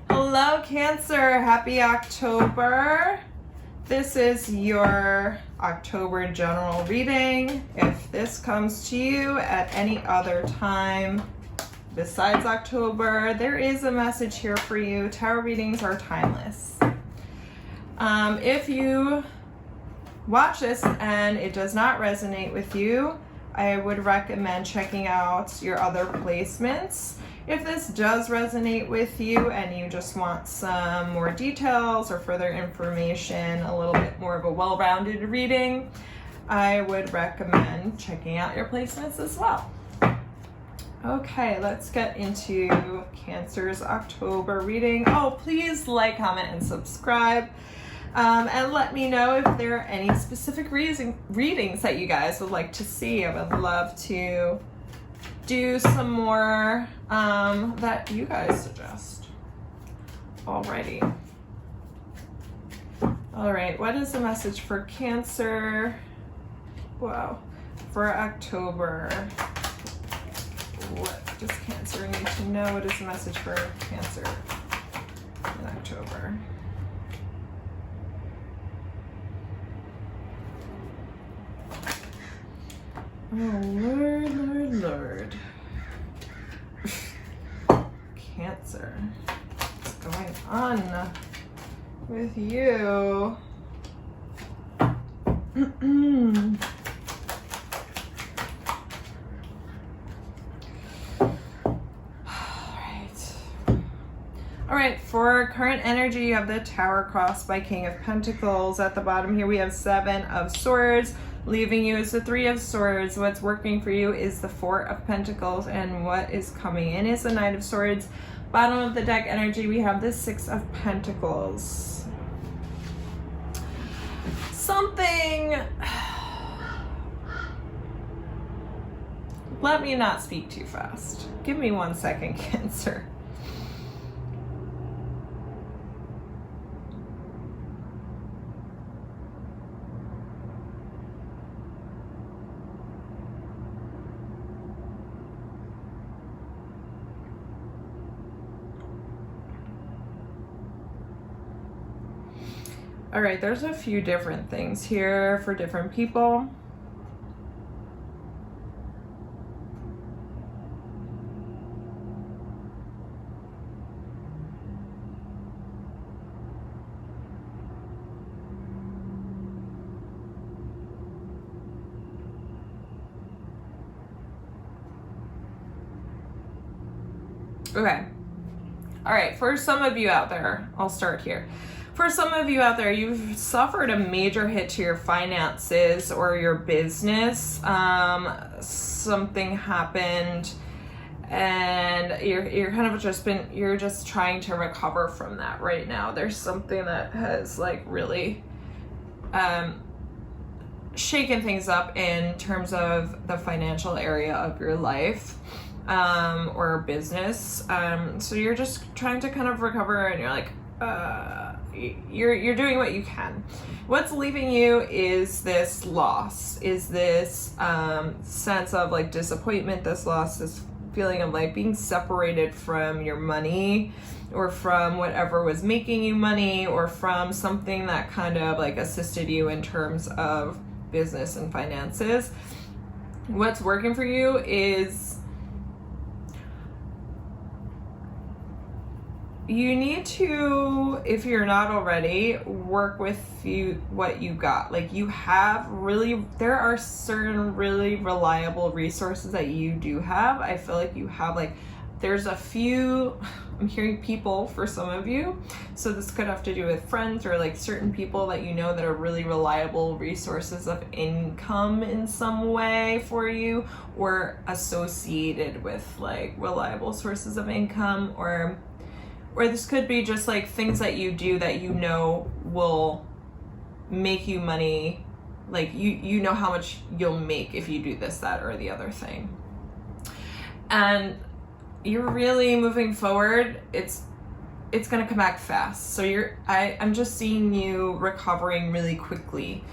Hello Cancer, happy October. This is your October general reading. If this comes to you at any other time besides October, there is a message here for you. Tarot readings are timeless. If you watch this and it does not resonate with you, I would recommend checking out your other placements. If this does resonate with you and you just want some more details or further information, a little bit more of a well-rounded reading, I would recommend checking out your placements as well. Okay, let's get into Cancer's October reading. Oh, please like, comment, and subscribe. And let me know if there are any specific readings that you guys would like to see. I would love to do some more that you guys suggest. Alrighty. Alright, what is the message for Cancer? Wow. For October. What does Cancer need to know? What is the message for Cancer in October? Oh, Lord, Lord, Lord. Cancer. What's going on with you? All right, for current energy, you have the Tower crossed by King of Pentacles. At the bottom here, we have Seven of Swords. Leaving you is the Three of Swords. What's working for you is the Four of Pentacles, and what is coming in is the Knight of Swords. Bottom of the deck energy, we have the Six of Pentacles. Something... Let me not speak too fast. Give me 1 second, Cancer. All right, there's a few different things here for different people. Okay. All right, for some of you out there, I'll start here. For some of you out there, you've suffered a major hit to your finances or your business. Something happened and you're kind of you're just trying to recover from that right now. There's something that has like really shaken things up in terms of the financial area of your life or business. So you're just trying to kind of recover and you're like, you're doing what you can. What's leaving you is this loss, is this sense of like disappointment, this loss, this feeling of like being separated from your money or from whatever was making you money or from something that kind of like assisted you in terms of business and finances. What's working for you is you need to, if you're not already, work with what you got. Like you have there are certain really reliable resources that you do have. I feel like you have there's a few, I'm hearing people for some of you. So this could have to do with friends or like certain people that you know that are really reliable resources of income in some way for you, or associated with like reliable sources of income, or this could be just like things that you do that you know will make you money. Like you know how much you'll make if you do this, that, or the other thing. And you're really moving forward. It's gonna come back fast. So I'm just seeing you recovering really quickly.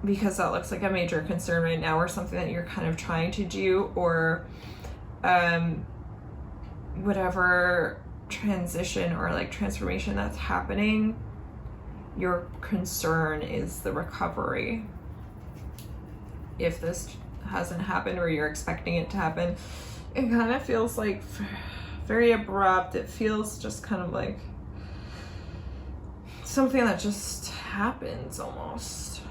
because that looks like a major concern right now, or something that you're kind of trying to do, or whatever transition or like transformation that's happening, your concern is the recovery. If this hasn't happened or you're expecting it to happen, it kind of feels like very abrupt. It feels just kind of like something that just happens almost.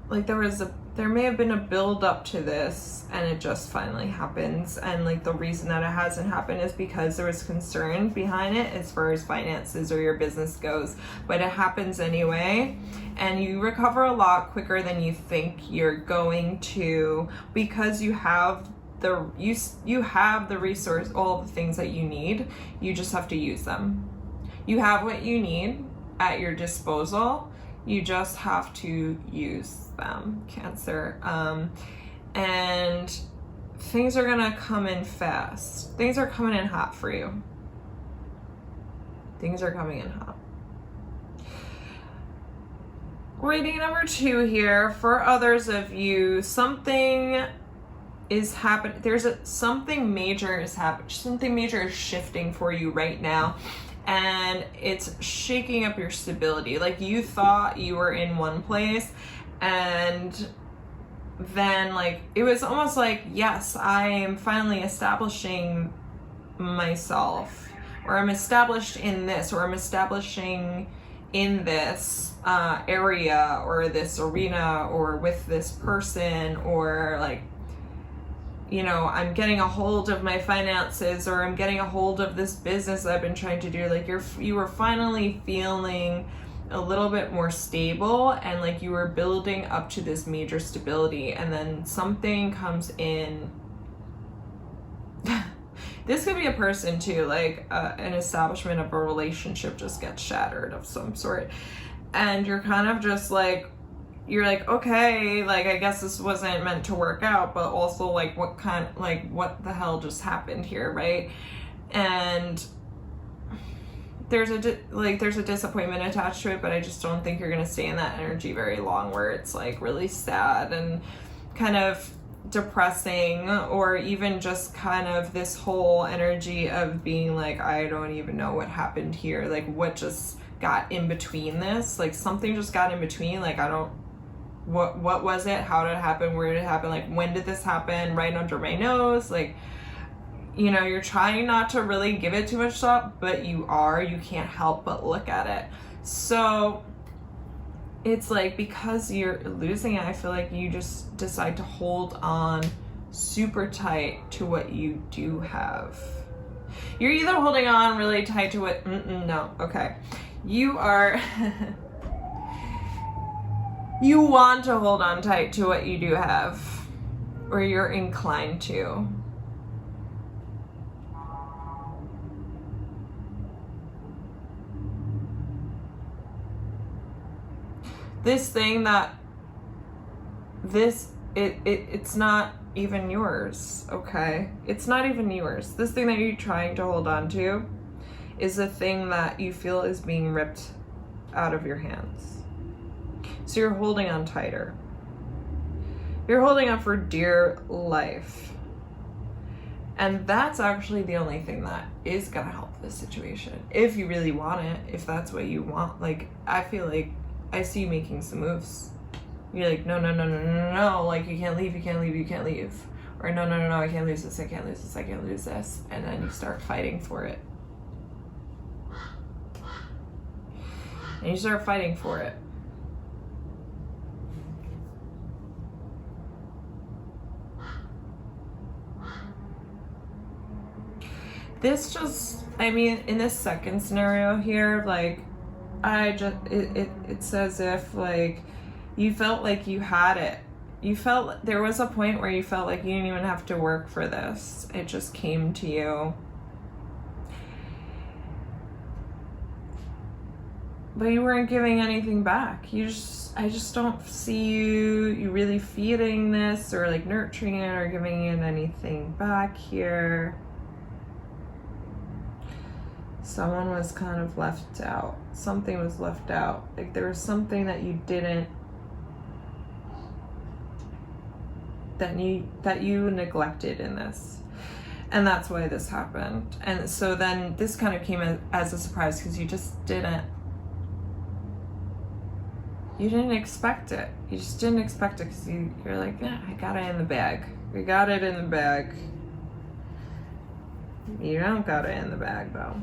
Like there may have been a build up to this and it just finally happens. And like the reason that it hasn't happened is because there was concern behind it as far as finances or your business goes. But it happens anyway, and you recover a lot quicker than you think you're going to, because you have you have the resource, all the things that you need. You just have to use them. You have what you need at your disposal. You just have to use them, Cancer. And things are gonna come in fast. Things are coming in hot for you. Things are coming in hot. Reading number 2 here, for others of you, something is happening. Something major is happening. Something major is shifting for you right now. And it's shaking up your stability. Like you thought you were in one place, and then like it was almost like, yes, I am finally establishing myself, or I'm established in this, or I'm establishing in this area or this arena or with this person, or like, you know, I'm getting a hold of my finances, or I'm getting a hold of this business that I've been trying to do. Like you were finally feeling a little bit more stable, and like you were building up to this major stability, and then something comes in. This could be a person too, like an establishment of a relationship just gets shattered of some sort, and you're kind of just like, you're like, okay, like I guess this wasn't meant to work out, but also like what the hell just happened here, right? And there's a disappointment attached to it, but I just don't think you're gonna stay in that energy very long, where it's like really sad and kind of depressing, or even just kind of this whole energy of being like, I don't even know what happened here, like what just got in between this, like something just got in between, like I don't, what was it, how did it happen, where did it happen, like when did this happen, right under my nose, like, you know, you're trying not to really give it too much thought, but you can't help but look at it. So it's like, because you're losing it, I feel like you just decide to hold on super tight to what you do have. You're either holding on really tight to what, no, okay. You are, you want to hold on tight to what you do have, or you're inclined to. This thing that, it's not even yours, okay? It's not even yours. This thing that you're trying to hold on to is the thing that you feel is being ripped out of your hands. So you're holding on tighter. You're holding on for dear life. And that's actually the only thing that is gonna help this situation. If you really want it, if that's what you want. Like, I feel like I see you making some moves. You're like, no, like you can't leave, Or no, I can't lose this, I can't lose this. And then you start fighting for it. And you start fighting for it. This just, I mean, in this second scenario here, like, it's as if like you felt like you had it. You felt there was a point where you felt like you didn't even have to work for this. It just came to you. But you weren't giving anything back. I just don't see you really feeding this, or like nurturing it, or giving it anything back here. Someone was kind of left out. Something was left out. Like there was something that you didn't that you neglected in this. And that's why this happened. And so then this kind of came as a surprise because you just didn't expect it. You just didn't expect it because you're like, yeah, I got it in the bag. We got it in the bag. You don't got it in the bag though.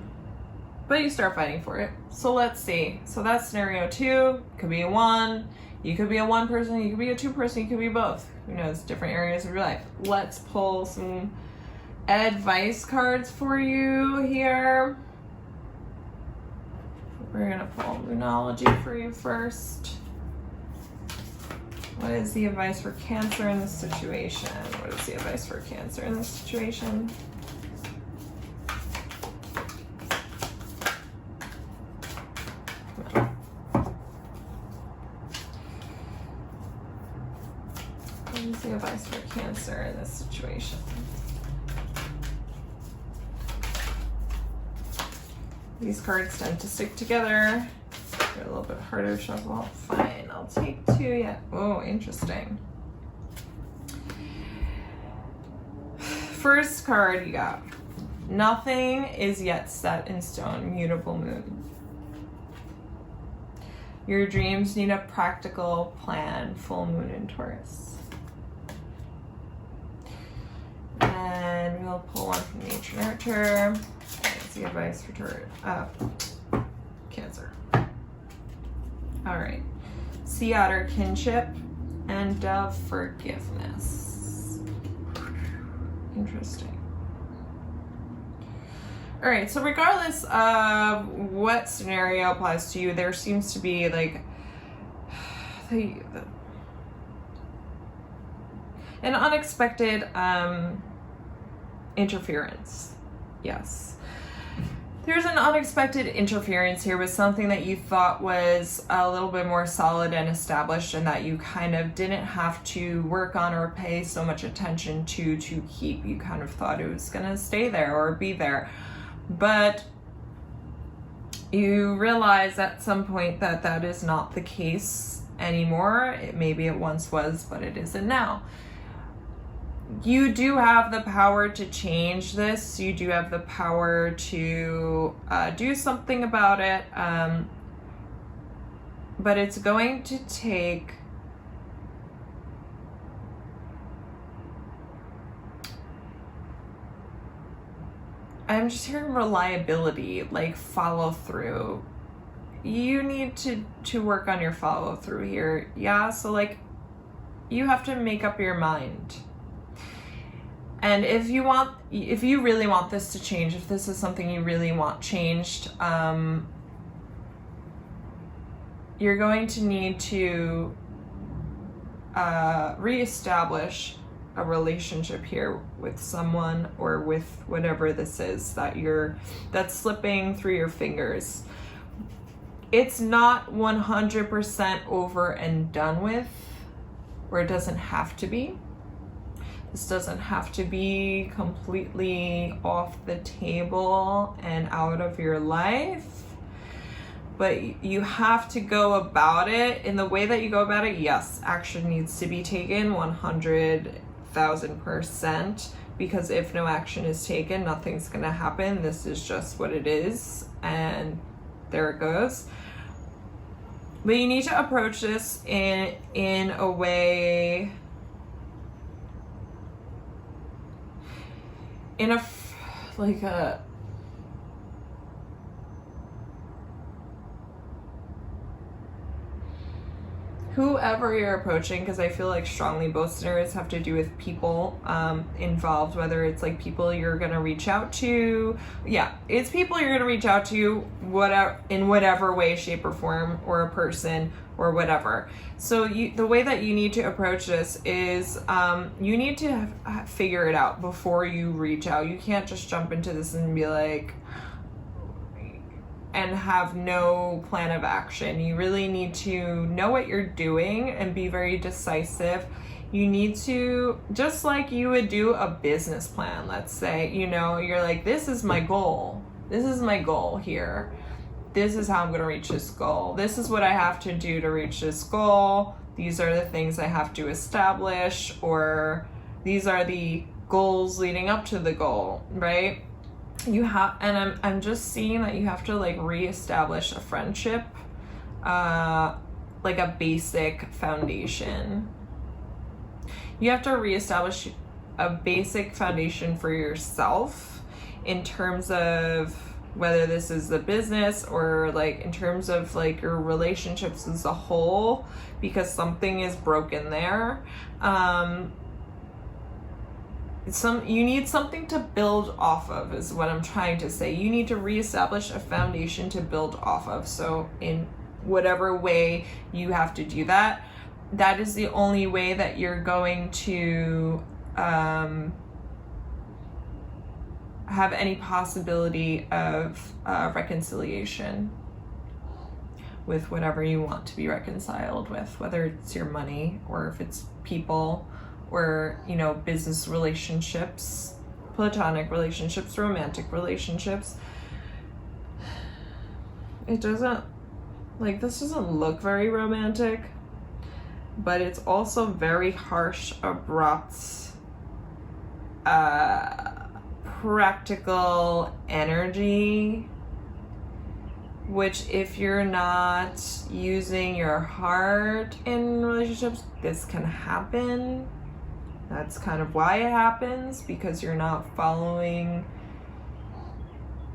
But you start fighting for it. So let's see. So that's scenario 2. Could be a 1. You could be a 1 person. You could be a 2 person. You could be both. Who knows? Different areas of your life. Let's pull some advice cards for you here. We're gonna pull Moonology for you first. What is the advice for Cancer in this situation? What is the advice for Cancer in this situation? What is the advice for Cancer in this situation? These cards tend to stick together. They're a little bit harder to shuffle. Fine, I'll take 2. Yeah. Oh, interesting. First card you got. Nothing is yet set in stone. Mutable moon. Your dreams need a practical plan. Full moon in Taurus. And we'll pull one from Nature Nurture. That's the advice for Cancer. All right. Sea Otter Kinship and Dove Forgiveness. Interesting. All right, so regardless of what scenario applies to you, there seems to be like an unexpected interference. Yes. There's an unexpected interference here with something that you thought was a little bit more solid and established and that you kind of didn't have to work on or pay so much attention to keep. You kind of thought it was going to stay there or be there. But you realize at some point that that is not the case anymore. Maybe it once was, but it isn't now. You do have the power to change this. You do have the power to do something about it. But it's going to take I'm just hearing reliability, like follow through. You need to work on your follow through here. Yeah, so like you have to make up your mind. And if you really want this to change, if this is something you really want changed, you're going to need to reestablish a relationship here with someone or with whatever this is that's slipping through your fingers. It's not 100% over and done with, or it doesn't have to be. This doesn't have to be completely off the table and out of your life, but you have to go about it in the way that you go about it. Yes, action needs to be taken 100,000%, because if no action is taken, nothing's gonna happen. This is just what it is, and there it goes. But you need to approach this in a way, whoever you're approaching, because I feel like strongly both scenarios have to do with people involved, whether it's like people you're gonna reach out to. Yeah, it's people you're gonna reach out to, in whatever way, shape, or form, or a person or whatever. So the way that you need to approach this is you need to figure it out before you reach out. You can't just jump into this and be like, and have no plan of action. You really need to know what you're doing and be very decisive. You need to, just like you would do a business plan, let's say, you're like, this is my goal. This is my goal here. This is how I'm gonna reach this goal. This is what I have to do to reach this goal. these are the things I have to establish, or these are the goals leading up to the goal, right? You have, and I'm just seeing that you have to like reestablish a friendship, like a basic foundation. You have to reestablish a basic foundation for yourself in terms of whether this is the business or like in terms of like your relationships as a whole, because something is broken there. You need something to build off of is what I'm trying to say. You need to reestablish a foundation to build off of. So in whatever way you have to do that, that is the only way that you're going to have any possibility of reconciliation with whatever you want to be reconciled with, whether it's your money or if it's people or, you know, business relationships, platonic relationships, romantic relationships. It doesn't, like, this doesn't look very romantic, but it's also very harsh, abrupt, practical energy, which if you're not using your heart in relationships, this can happen. That's kind of why it happens, because you're not following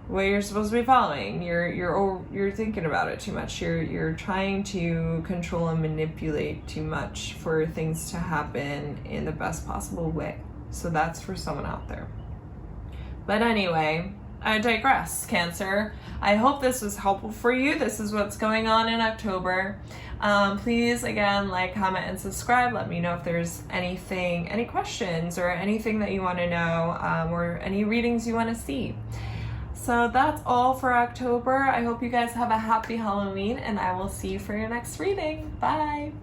what you're supposed to be following. You're thinking about it too much. You're trying to control and manipulate too much for things to happen in the best possible way. So that's for someone out there. But anyway, I digress, Cancer. I hope this was helpful for you. This is what's going on in October. Please, again, like, comment, and subscribe. Let me know if there's anything, any questions or anything that you want to know, or any readings you want to see. So that's all for October. I hope you guys have a happy Halloween, and I will see you for your next reading. Bye.